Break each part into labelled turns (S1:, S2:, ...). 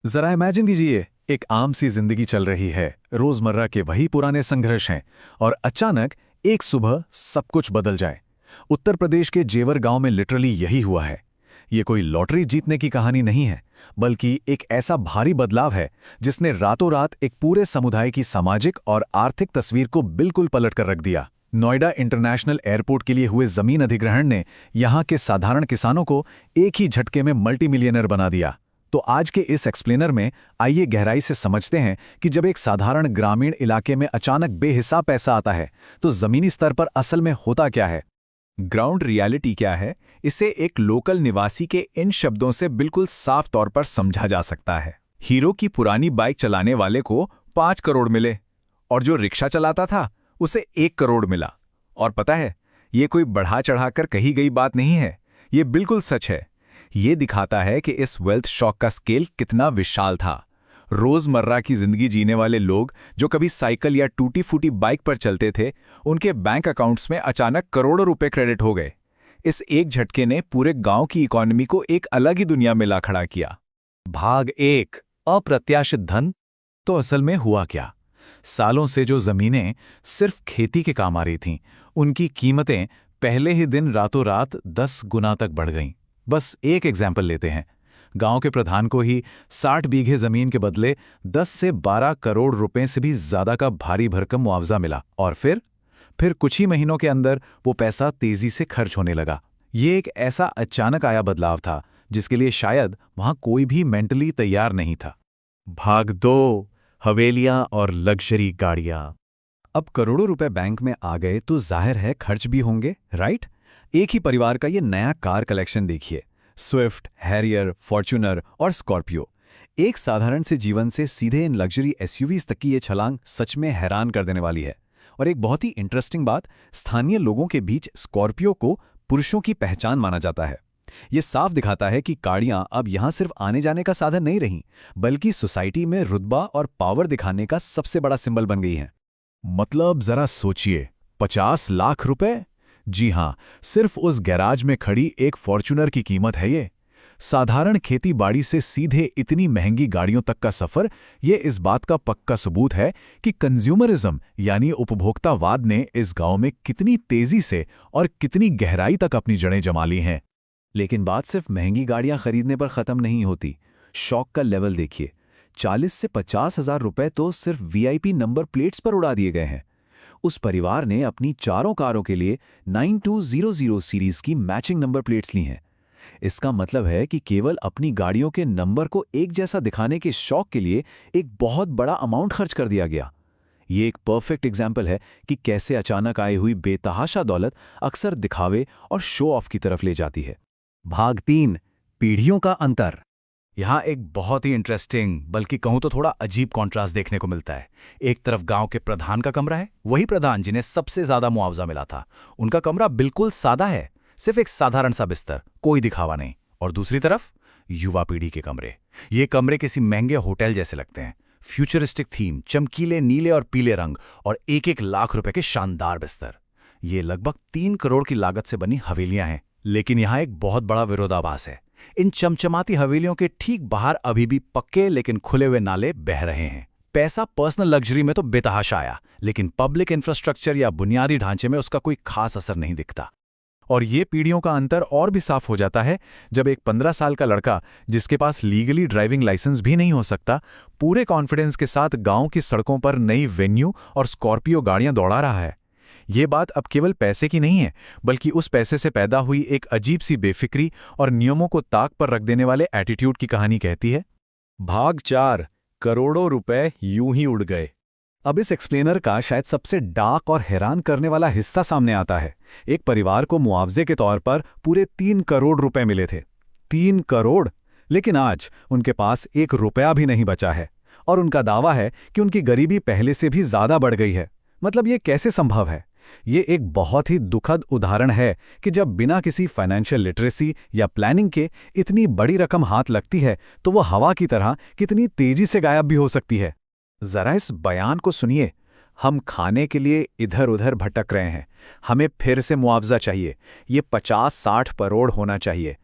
S1: जरा इमेजिन कीजिए, एक आम सी जिंदगी चल रही है, रोजमर्रा के वही पुराने संघर्ष हैं, और अचानक एक सुबह सब कुछ बदल जाए। उत्तर प्रदेश के जेवर गांव में लिटरली यही हुआ है। ये कोई लॉटरी जीतने की कहानी नहीं है, बल्कि एक ऐसा भारी बदलाव है जिसने रातों रात एक पूरे समुदाय की सामाजिक और आर्थिक तस्वीर को बिल्कुल पलट कर रख दिया। नोएडा इंटरनेशनल एयरपोर्ट के लिए हुए जमीन अधिग्रहण ने यहां के साधारण किसानों को एक ही झटके में मल्टी मिलियनर बना दिया। तो आज के इस एक्सप्लेनर में आइए गहराई से समझते हैं कि जब एक साधारण ग्रामीण इलाके में अचानक बेहिसाब पैसा आता है तो जमीनी स्तर पर असल में होता क्या है,
S2: ग्राउंड रियलिटी क्या है, इसे एक लोकल निवासी के इन शब्दों से बिल्कुल साफ तौर पर समझा जा सकता है। हीरो की पुरानी बाइक चलाने वाले को 5 करोड़ मिले और जो रिक्शा चलाता था उसे 1 करोड़ मिला। और पता है, ये कोई बढ़ा चढ़ाकर कही गई बात नहीं है, ये बिल्कुल सच है। ये दिखाता है कि इस वेल्थ शॉक का स्केल कितना विशाल था। रोजमर्रा की जिंदगी जीने वाले लोग जो कभी साइकिल या टूटी फूटी बाइक पर चलते थे, उनके बैंक अकाउंट्स में अचानक करोड़ों रुपए क्रेडिट हो गए। इस एक झटके ने पूरे गांव की इकोनॉमी को एक अलग ही दुनिया में ला खड़ा किया।
S1: भाग 1, अप्रत्याशित धन। तो असल में हुआ क्या? सालों से जो जमीनें सिर्फ खेती के काम आ रही थीं, उनकी कीमतें पहले ही दिन रातों रात 10 गुना तक बढ़ गईं। बस एक एग्जाम्पल लेते हैं। गांव के प्रधान को ही 60 बीघे जमीन के बदले 10 से 12 करोड़ रुपए से भी ज्यादा का भारी भरकम मुआवजा मिला, और फिर कुछ ही महीनों के अंदर वो पैसा तेजी से खर्च होने लगा। ये एक ऐसा अचानक आया बदलाव था जिसके लिए शायद वहां कोई भी मेंटली तैयार नहीं था।
S3: भाग 2, हवेलियां और लग्जरी गाड़ियां।
S1: अब करोड़ों रुपए बैंक में आ गए तो जाहिर है खर्च भी होंगे, राइट? एक ही परिवार का ये नया कार कलेक्शन देखिए, स्विफ्ट, हैरियर, फॉर्च्यूनर और स्कॉर्पियो। एक साधारण से जीवन से सीधे इन लग्जरी एसयूवीज तक की ये छलांग सच में हैरान कर देने वाली है। और एक बहुत ही इंटरेस्टिंग बात, स्थानीय लोगों के बीच स्कॉर्पियो को पुरुषों की पहचान माना जाता है। ये साफ दिखाता है कि गाड़ियां अब यहां सिर्फ आने जाने का साधन नहीं रहीं, बल्कि सोसाइटी में रुतबा और पावर दिखाने का सबसे बड़ा सिंबल बन गई हैं। मतलब जरा सोचिए, 50 लाख रुपए? जी हां, सिर्फ उस गैराज में खड़ी एक फॉर्च्यूनर की कीमत है ये। साधारण खेती बाड़ी से सीधे इतनी महंगी गाड़ियों तक का सफर, ये इस बात का पक्का सबूत है कि कंज्यूमरिज्म यानी उपभोक्तावाद ने इस गांव में कितनी तेजी से और कितनी गहराई तक अपनी जड़ें जमा ली हैं। लेकिन बात सिर्फ महंगी गाड़ियां खरीदने पर खत्म नहीं होती। शौक का लेवल देखिए, 40 से 50 हजार रुपए तो सिर्फ वीआईपी नंबर प्लेट्स पर उड़ा दिए गए हैं। उस परिवार ने अपनी चारों कारों के लिए 9200 सीरीज की मैचिंग नंबर प्लेट्स ली हैं। इसका मतलब है कि केवल अपनी गाड़ियों के नंबर को एक जैसा दिखाने के शौक के लिए एक बहुत बड़ा अमाउंट खर्च कर दिया गया। ये एक परफेक्ट एग्जाम्पल है कि कैसे अचानक आई हुई बेतहाशा दौलत अक्सर दिखावे और शो ऑफ की तरफ ले जाती है। भाग 3, पीढ़ियों का अंतर। यहाँ एक बहुत ही इंटरेस्टिंग, बल्कि कहूँ तो थोड़ा अजीब कॉन्ट्रास्ट देखने को मिलता है। एक तरफ गांव के प्रधान का कमरा है, वही प्रधान जिन्हें सबसे ज्यादा मुआवजा मिला था। उनका कमरा बिल्कुल सादा है, सिर्फ एक साधारण सा बिस्तर, कोई दिखावा नहीं। और दूसरी तरफ युवा पीढ़ी के कमरे। ये कमरे किसी महंगे होटल जैसे लगते हैं। फ्यूचरिस्टिक थीम, चमकीले नीले और पीले रंग और 1-1 लाख रुपए के शानदार बिस्तर। ये लगभग 3 करोड़ की लागत से बनी हवेलियां हैं। लेकिन यहाँ एक बहुत बड़ा विरोधाभास है। इन चमचमाती हवेलियों के ठीक बाहर अभी भी पक्के लेकिन खुले हुए नाले बह रहे हैं। पैसा पर्सनल लग्जरी में तो बेतहाशा आया, लेकिन पब्लिक इंफ्रास्ट्रक्चर या बुनियादी ढांचे में उसका कोई खास असर नहीं दिखता। और ये पीढ़ियों का अंतर और भी साफ हो जाता है जब एक 15 साल का लड़का, जिसके पास लीगली ड्राइविंग लाइसेंस भी नहीं हो सकता, पूरे कॉन्फिडेंस के साथ गांव की सड़कों पर नई वेन्यू और स्कॉर्पियो गाड़ियां दौड़ा रहा है। ये बात अब केवल पैसे की नहीं है, बल्कि उस पैसे से पैदा हुई एक अजीब सी बेफिक्री और नियमों को ताक पर रख देने वाले एटीट्यूड की कहानी कहती है।
S3: भाग 4, करोड़ों रुपए यूं ही उड़ गए।
S1: अब इस एक्सप्लेनर का शायद सबसे डार्क और हैरान करने वाला हिस्सा सामने आता है। एक परिवार को मुआवजे के तौर पर पूरे 3 करोड़ रुपए मिले थे। 3 करोड़! लेकिन आज उनके पास 1 रुपया भी नहीं बचा है, और उनका दावा है कि उनकी गरीबी पहले से भी ज्यादा बढ़ गई है। मतलब ये कैसे संभव है? ये एक बहुत ही दुखद उदाहरण है कि जब बिना किसी फाइनेंशियल लिटरेसी या प्लानिंग के इतनी बड़ी रकम हाथ लगती है तो वो हवा की तरह कितनी तेजी से गायब भी हो सकती है। जरा इस बयान को सुनिए। हम खाने के लिए इधर उधर भटक रहे हैं, हमें फिर से मुआवजा चाहिए, ये 50-60 करोड़ होना चाहिए।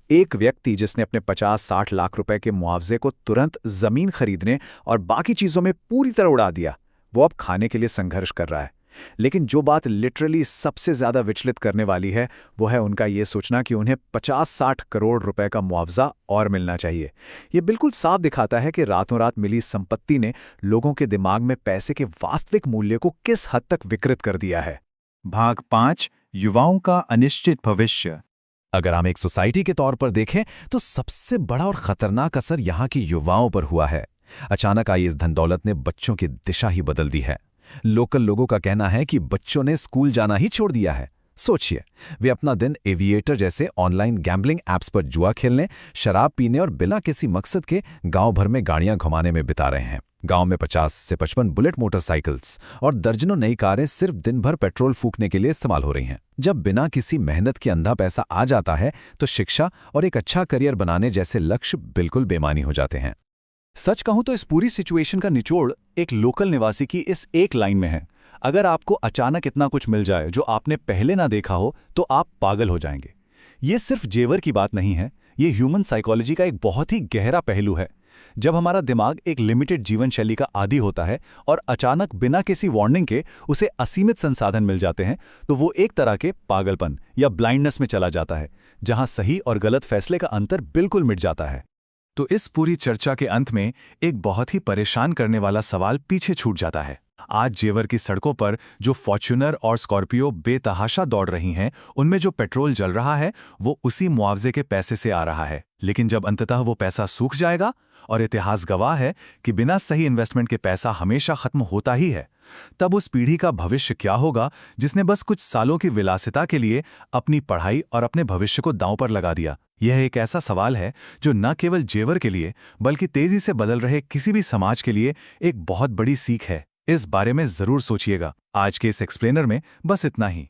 S2: एक व्यक्ति जिसने अपने 50-60 लाख रुपए के मुआवजे को तुरंत जमीन खरीदने और बाकी चीजों में पूरी तरह उड़ा दिया, वो अब खाने के लिए संघर्ष कर रहा है। लेकिन जो बात लिटरली सबसे ज्यादा विचलित करने वाली है, वो है उनका ये सोचना कि उन्हें 50-60 करोड़ रुपए का मुआवजा और मिलना चाहिए। ये बिल्कुल साफ दिखाता है कि रातों रात मिली संपत्ति ने लोगों के दिमाग में पैसे के वास्तविक मूल्य को किस हद तक विकृत कर दिया है।
S3: भाग 5 युवाओं का अनिश्चित भविष्य।
S1: अगर हम एक सोसाइटी के तौर पर देखें तो सबसे बड़ा और खतरनाक असर यहाँ की युवाओं पर हुआ है। अचानक आई इस धन दौलत ने बच्चों की दिशा ही बदल दी है। लोकल लोगों का कहना है कि बच्चों ने स्कूल जाना ही छोड़ दिया है। सोचिए, वे अपना दिन एविएटर जैसे ऑनलाइन गैम्बलिंग ऐप्स पर जुआ खेलने, शराब पीने और बिना किसी मकसद के गांव भर में गाड़ियां घुमाने में बिता रहे हैं। गांव में 50 से 55 बुलेट मोटरसाइकिल्स और दर्जनों नई कारें सिर्फ दिन भर पेट्रोल फूकने के लिए इस्तेमाल हो रही हैं। जब बिना किसी मेहनत के अंधा पैसा आ जाता है तो शिक्षा और एक अच्छा करियर बनाने जैसे लक्ष्य बिल्कुल बेमानी हो जाते हैं।
S2: सच कहूं तो इस पूरी सिचुएशन का निचोड़ एक लोकल निवासी की इस एक लाइन में है। अगर आपको अचानक इतना कुछ मिल जाए जो आपने पहले ना देखा हो तो आप पागल हो जाएंगे। ये सिर्फ जेवर की बात नहीं है, ये ह्यूमन साइकोलॉजी का एक बहुत ही गहरा पहलू है। जब हमारा दिमाग एक लिमिटेड जीवन शैली का आदी होता है और अचानक बिना किसी वार्निंग के उसे असीमित संसाधन मिल जाते हैं, तो वो एक तरह के पागलपन या ब्लाइंडनेस में चला जाता है, जहां सही और गलत फैसले का अंतर बिल्कुल मिट जाता है। तो इस पूरी चर्चा के अंत में एक बहुत ही परेशान करने वाला सवाल पीछे छूट जाता है। आज जेवर की सड़कों पर जो फॉर्च्यूनर और स्कॉर्पियो बेतहाशा दौड़ रही हैं, उनमें जो पेट्रोल जल रहा है वो उसी मुआवजे के पैसे से आ रहा है। लेकिन जब अंततः वो पैसा सूख जाएगा, और इतिहास गवाह है कि बिना सही इन्वेस्टमेंट के पैसा हमेशा खत्म होता ही है, तब उस पीढ़ी का भविष्य क्या होगा जिसने बस कुछ सालों की विलासिता के लिए अपनी पढ़ाई और अपने भविष्य को दांव पर लगा दिया। यह एक ऐसा सवाल है जो न केवल जेवर के लिए बल्कि तेजी से बदल रहे किसी भी समाज के लिए एक बहुत बड़ी सीख है। इस बारे में जरूर सोचिएगा। आज के इस एक्सप्लेनर में बस इतना ही।